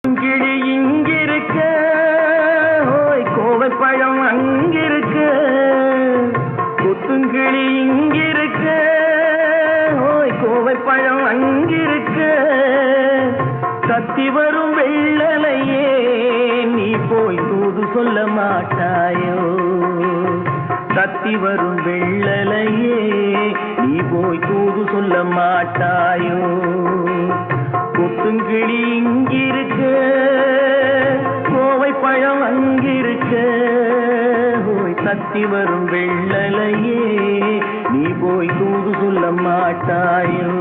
கிளி இங்கிருக்க, ஓய் கோவை பழம் அங்கிருக்க, கொத்துங்கிளி இங்கிருக்க, ஓய் கோவை பழம் அங்கிருக்க, கத்தி வரும் வெள்ளலையே நீ போய் தூது சொல்ல மாட்டாயோ, கத்தி வரும் வெள்ளலையே நீ போய் தூது சொல்ல மாட்டாயோ, கொத்துங்கிளி இங்கிருக்க, கோவை பழம் அங்கிருக்க, ஓய் கத்தி வரும் வெள்ளலையே நீ போய் தூது சொல்ல மாட்டாயோ.